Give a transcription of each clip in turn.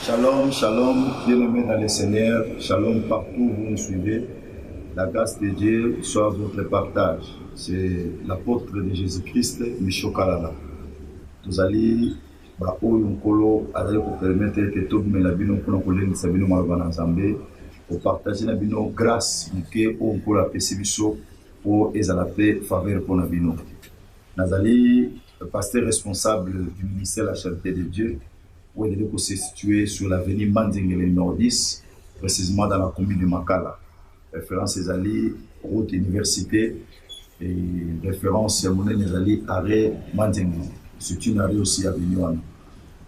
Shalom, shalom, bien-aimés dans le Seigneur, shalom partout où vous nous suivez. La grâce de Dieu soit votre partage. C'est l'apôtre de Jésus-Christ, Micho Kalala. Nous allons, pour permettre que tout le monde pour partager la grâce pour la persécution pour la faveur pour la bino. Nous allons, pasteur responsable du ministère de la Charité de Dieu, où il est situé sur l'avenue Mandingele Nord 10, précisément dans la commune de Makala. Référence est allée route université et référence est allée arrêt Mandingele. C'est une arrêt aussi à Vignoane.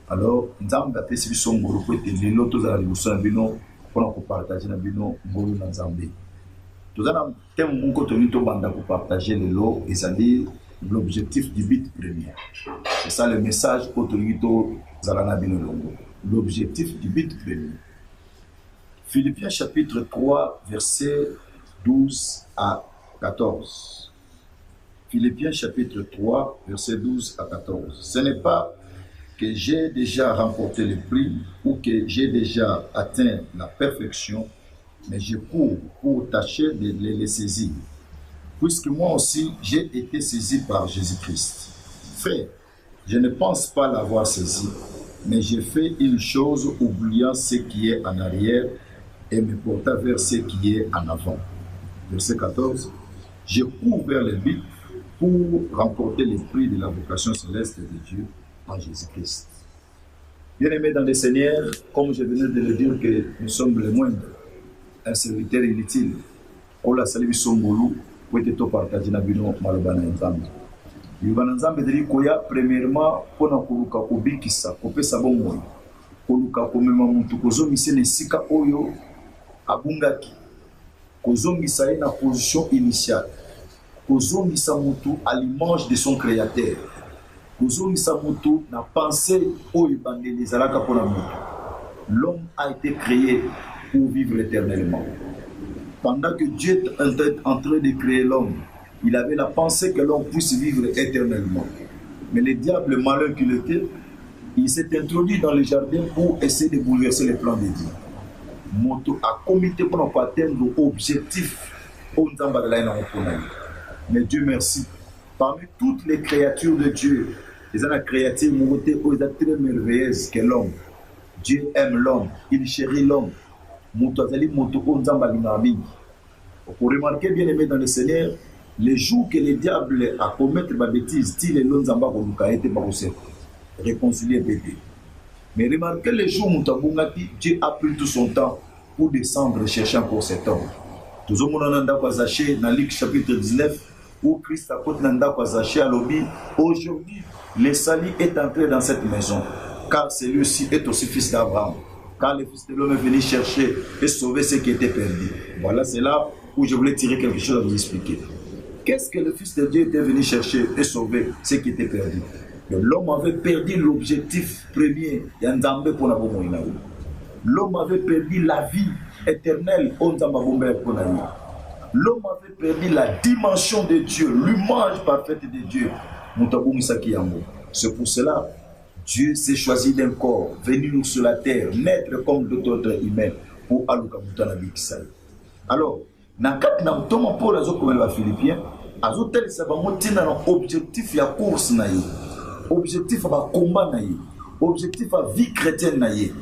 Alors, nous avons gâté si nous sommes les lotos à la révolution pour partager la bino Ngolo na Zambé. Nous avons thème mon contenu pour partager les lots et ça dit l'objectif du but premier. C'est ça le message autorito Zalana Binolongo. L'objectif du but premier. Philippiens chapitre 3, versets 12 à 14. Philippiens chapitre 3, versets 12 à 14. Ce n'est pas que j'ai déjà remporté le prix ou que j'ai déjà atteint la perfection, mais je cours pour tâcher de les saisir. Puisque moi aussi, j'ai été saisi par Jésus-Christ. Frère, je ne pense pas l'avoir saisi, mais j'ai fait une chose oubliant ce qui est en arrière et me portant vers ce qui est en avant. Verset 14. Je cours vers le but pour remporter le prix de la vocation céleste de Dieu en Jésus-Christ. Bien-aimés dans le Seigneur, comme je venais de le dire que nous sommes les moindres, un serviteur inutile, on l'a salué son boulot. Pour être partagé na bino malobana nzambe. Yubana nzambe deli koya premièrement pona koluka kobikisa kopesa bomoi. Koluka komema mutu kozongisa nesika oyo abungaki. Kozongisa na position initiale. Kozongisa mutu à l'image de son créateur. Kozongisa mutu na pensée oyo bandeli zalaka pona mutu. L'homme a été créé pour vivre éternellement. Pendant que Dieu était en train de créer l'homme, il avait la pensée que l'homme puisse vivre éternellement. Mais le diable malin qu'il était, il s'est introduit dans le jardin pour essayer de bouleverser les plans de Dieu. Moto a comité pour atteindre l'objectif. Mais Dieu merci. Parmi toutes les créatures de Dieu, les créatures très merveilleuses que l'homme. Dieu aime l'homme, il chérit l'homme. Pour remarquer bien aimé dans le Seigneur, les jours que le diable a commettre ma bêtise, il est l'onzamba koluka été barosé, réconcilié bébé. Mais remarquez les jours où Dieu a pris tout son temps pour descendre chercher encore cet homme. Tout le monde a Zaché dans Luc chapitre 19, où Christ a côté nanda Zaché à l'objet. Aujourd'hui, le salut est entré dans cette maison, car celui-ci est aussi fils d'Abraham. Quand le Fils de l'homme est venu chercher et sauver ce qui était perdu. Voilà, c'est là où je voulais tirer quelque chose à vous expliquer. Qu'est-ce que le Fils de Dieu était venu chercher et sauver ce qui était perdu? L'homme avait perdu l'objectif premier. L'homme avait perdu la vie éternelle. L'homme avait perdu la dimension de Dieu, l'image parfaite de Dieu. C'est pour cela Dieu s'est choisi d'un corps, venu sur la terre, naître comme d'autres humains pour Alukamuta na Bikisai. Alors, dans le pour les Philippiens, azotel ça va monter dans objectif la course naïe, objectif à combat naïe, objectif à vie chrétienne naïe,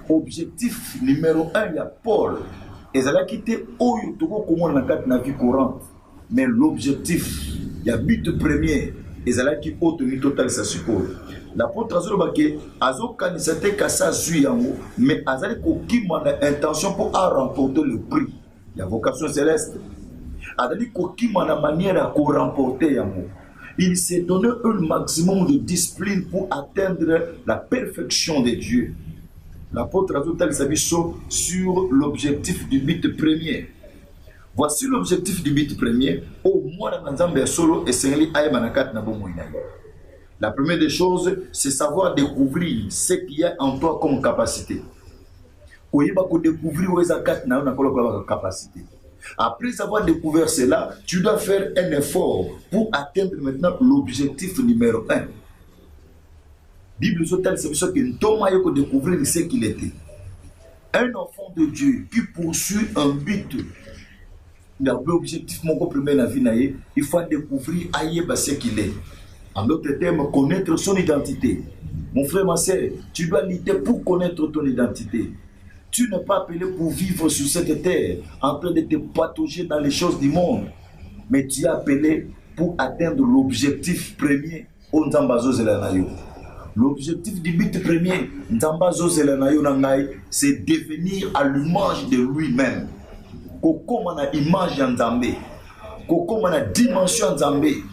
objectif numéro 1 il y a Paul. Et ça a quitté Oyo Togo comment dans vie courante, mais l'objectif il y a but premier. Et ça a qui autonomie totale ça suppose. L'apôtre Azolobake, Azokan c'était Kassa Zuyango, mais Azali Kokima a intention pour remporter le prix. La vocation céleste. Azali Kokima a manière à remporter Yango. Il s'est donné un maximum de discipline pour atteindre la perfection de Dieu. L'apôtre Azotal Sabiso sur l'objectif du but premier. Voici l'objectif du but premier. Au moins, dans solo et Sengli Aymanakat Nabomoina. La première des choses, c'est savoir découvrir ce qu'il y a en toi comme capacité. Après avoir découvert cela, tu dois faire un effort pour atteindre maintenant l'objectif numéro 1. Bible Sotal, c'est ce que Thomas a découvert ce qu'il était. Un enfant de Dieu qui poursuit un but, l'objectif, mon premier la vie, il faut découvrir ce qu'il est. En d'autres termes, connaître son identité. Mon frère, ma soeur, tu dois lutter pour connaître ton identité. Tu n'es pas appelé pour vivre sur cette terre en train de te patauger dans les choses du monde. Mais tu es appelé pour atteindre l'objectif premier au Nzambazo Zelanayo. L'objectif du but premier, Nzambazo Zelanayo Nangai, c'est devenir à l'image de lui-même. Comme une image Nzambé, comme une dimension Nzambé.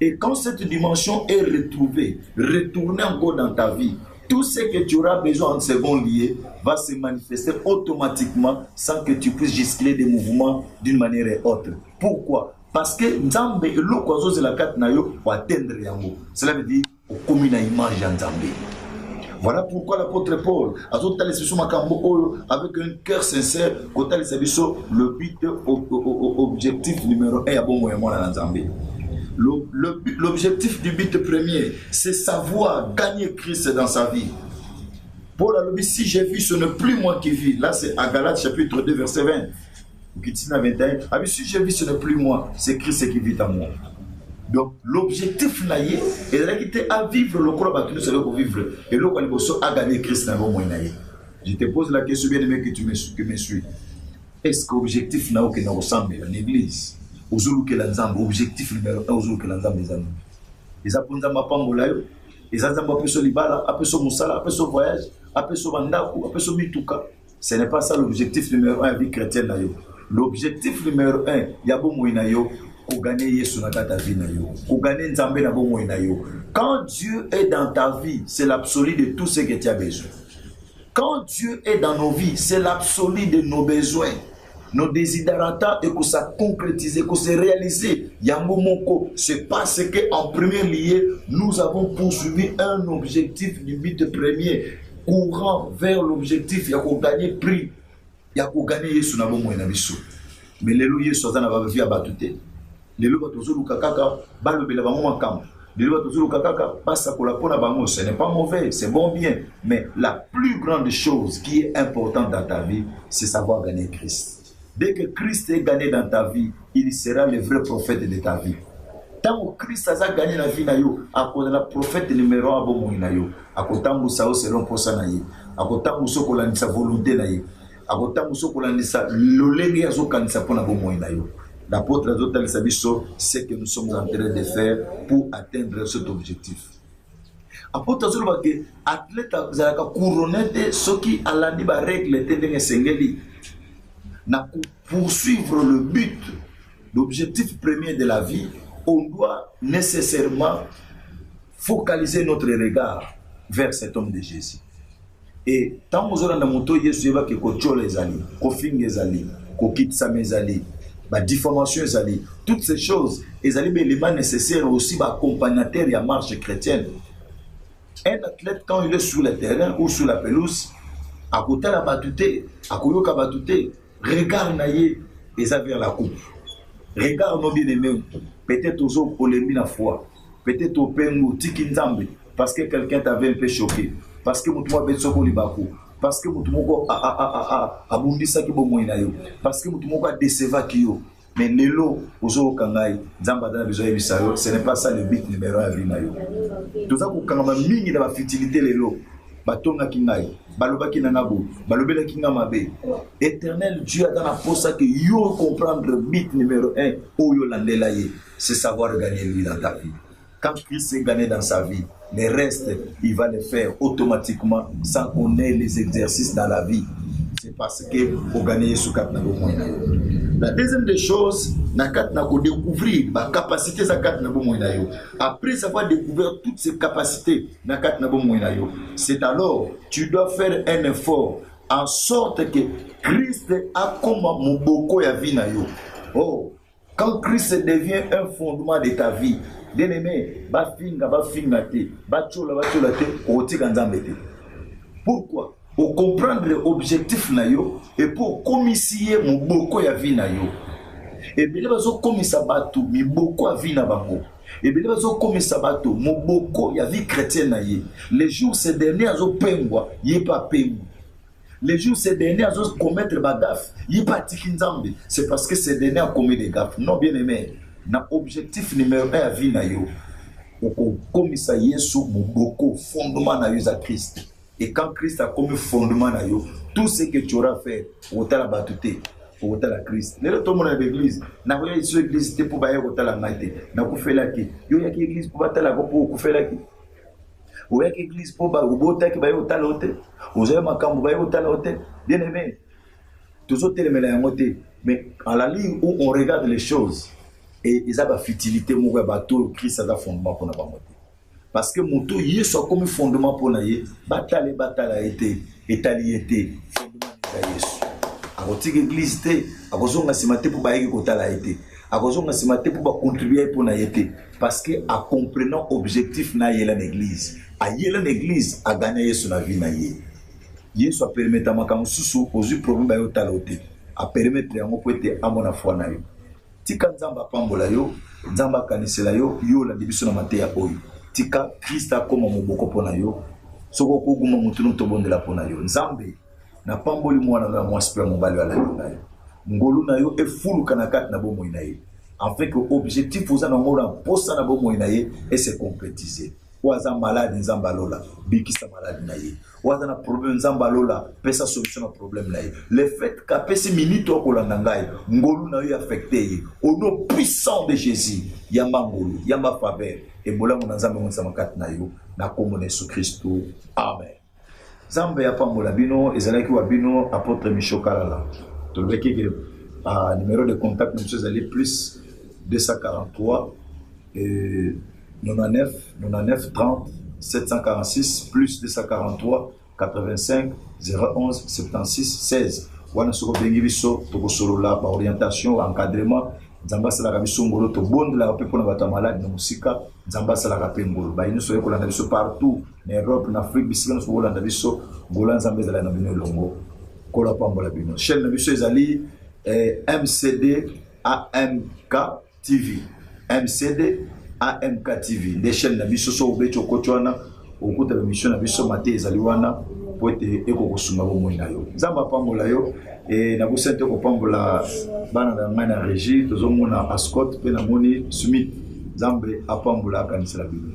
Et quand cette dimension est retrouvée, retournée encore dans ta vie, tout ce que tu auras besoin en second lié va se manifester automatiquement sans que tu puisses gesticuler des mouvements d'une manière autre. Pourquoi? Parce que Nzambe et l'oiseau de la carte nayo pour atteindre yango. Cela veut dire comme une image Nzambe. Voilà pourquoi l'apôtre Paul a tout avec un cœur sincère, le but objectif numéro 1 à bon moyen dans Nzambe. L'objectif du but premier, c'est savoir gagner Christ dans sa vie. Paul a dit, si j'ai vu, ce n'est plus moi qui vis. Là, c'est à Galates chapitre 2, verset 20. Si j'ai vu, ce n'est plus moi, c'est Christ qui vit en moi. Donc, l'objectif naïe est à vivre le corps que nous savons vivre. Et le corps à gagner Christ dans le monde. Je te pose la question, bien aimé, que tu me suis. Est-ce que l'objectif naïe que nous ressemble à l'église? Objectif numéro 1 aux que l'ensemble des amis. Les apprendants m'appellent les ensembles après ce libala, après ce moussala, après ce voyage, après ce mandaku, après ce mitouka. Ce n'est pas ça l'objectif numéro 1 à la vie chrétienne. L'objectif numéro 1, il y a bon moyen pour gagner Yesu dans ta vie. Pour gagner Nzambe dans bon moyen. Quand Dieu est dans ta vie, c'est l'absolu de tout ce que tu as besoin. Quand Dieu est dans nos vies, c'est l'absolu de nos besoins. Nos desiderata et que ça concrétise, que c'est réalisé. Yamomoko, c'est parce qu'en premier lieu, nous avons poursuivi un objectif du but premier, courant vers l'objectif, il y a qu'on gagne prix, il y a qu'on gagne Yesu na bon moyen biso. Mais les lois Yesu na va vivre abatute. Les lois toujours kaka, balobela ba moma kam. Les lois toujours kaka, passe pour la pona bango, ce n'est pas mauvais, c'est bon bien, mais la plus grande chose qui est importante dans ta vie, c'est savoir gagner Christ. Dès que Christ est gagné dans ta vie, il sera le vrai prophète de ta vie. Tant que Christ a gagné la vie, à cause de la prophète numéro 1, à cause de ça, selon Posanaï, à cause de sa volonté, à cause de sa l'olénie à Zokanisa pour la Bomoïnayo. L'apôtre Azotal Sabiso, c'est ce que nous sommes en train de faire pour atteindre cet objectif. Apôtre Azotal, que athlète a couronné ce qui a la règle de Sengeli. Poursuivre le but, l'objectif premier de la vie, on doit nécessairement focaliser notre regard vers cet homme de Jésus. Et tant que nous avons Jésus, que les alliés, les alliés, les alliés, la diffamation les alliés, toutes ces choses, les éléments nécessaires aussi accompagnateur et à marche chrétienne. Un athlète, quand il est sur le terrain ou sur la pelouse, à côté de la batute, à côté de la batute, regarde naïe et ça vers la coupe. Regarde nos bien-aimés. Peut-être aux autres polémiques la foi. Peut-être au pengu tikinzambe parce que quelqu'un t'avait un peu choqué. Parce que mutumo betsoko libaku. Parce que mutumo abundisa ki bomoina yo. Parce que mutumo déceva ki yo. Mais lelo ozo kangai nzamba dans besoin bisayo, ce n'est pas ça le but numéro 1 vina yo. Tout ça ko kangama mingi na futilité lelo. Batonga kingai. Balobaki nanabo, balobela kinga mabe. Éternel Dieu a dans la posa que yo comprendre le but numéro 1 où yo landelaye, c'est savoir gagner lui dans ta vie. Quand Christ est gagné dans sa vie, le reste, il va le faire automatiquement sans qu'on ait les exercices dans la vie. C'est parce que pour gagner sous quatre na moyen. La deuxième des choses, na quatre na ko découvrir ma capacité za quatre na moyen. Après avoir découvert toutes ces capacités na quatre na moyen, c'est alors tu dois faire un effort en sorte que Christ a comme mon boko ya vie na yo. Oh, quand Christ devient un fondement de ta vie, bien-aimé, ba finga te, ba chola te, otika nzambe te. Pourquoi? Pour comprendre l'objectif na yo et pour commisser mon boko ya vie na yo. Et bien bazo komisa bato mi boko ya vie na bango. Et bien bazo komisa bato mon boko ya vie chrétienne na ye. Les jours ces derniers azo pengwa, yé pas pengwa. Les jours ces derniers à commettre des gaffes, il pas nzambe, c'est parce que ces derniers ont commis des gaffes. Non bien aimé, na objectif numéro 1 à vie na yo. Comme ça Yesu beaucoup fondement na yo à Christ. Et quand Christ a commis fondement na yo, tout ce que tu auras fait, au la batute, au la Christ. Les tout le monde à l'église, na voyé sur l'église c'était pour bailler au la maite, na ku fait la ki. Yo ya ki église pour battre la pour ku fait la ki. Ou ya ki église pour ba ubota ki bailler au la hôtel. Vous avez ma camp bailler au la hôtel. Bien aimé. Tous autres les mêlés mais à la ligne où on regarde les choses et ils ont la futilité mourir bateau Christ a un fondement pour nous monter. Parce que mon tout y soit comme fondement pour nous bataille a été étaliété fondement de Jésus. À côté l'église té à cause on a simaté pour bailler côté la été. À cause on a simaté pour contribuer pour nous été parce que à comprenant objectif na yela l'église. À yela l'église a gagné sur la vie na yé. Yesu a permettre makambo susu ozu problème ba yo talote a permettre yango po ete amona foi na yo tika nzamba pambola yo nzamba kanisela yo yo la dibiso na mateya oyo tika Krista koma moboko pona yo soko kuguma mutuno tobondela pona yo nzambe na pamboli mwana na mwaspe mobali wala yo na yo ngolu na yo efuluka na kati na bomo na ye en fait que objectif oza na ngora posa na bomo na ye et se concrétiser. Waza malade nzamba lola bikisa malade na ye waza na problème nzamba lola pesa solution na problème na ye le fait qu'a pesi minute okolanda ngai ngolu na yo affecté ye au nom puissant de Jésus yamba ngolu yamba faveur et bolango na nzambe mo sama kat na yo na kombo na Yesu Kristo amen. Nzambe ya pambola bino ezalaki wa bino apôtre Michaud Kalala to le ki numéro de contact monsieur Zali plus 243 et 99 30 746 plus 243 85 011 76 16. Wana soko bengi biso to solola ba orientation encadrement nzamba sala ka biso ngolo to bondela pe pona bata malade na musika nzamba sala ka pe ngolo ba ino so yekola na biso partout na Europe na Afrique bisika no so na biso ngola nzamba ezala na bino longo kola pambola bino chaîne na biso ezali MCD AMK TV MCD AMK TV des chaînes na biso so obecho kochwana okuta mission na biso mate ezali wana po ete ekokosuma bomoi na yo nzamba pambola yo e na busente ko pambola bana na ngana régie tozomona Ascot pe na moni Smith nzambe apambola kanisela bino.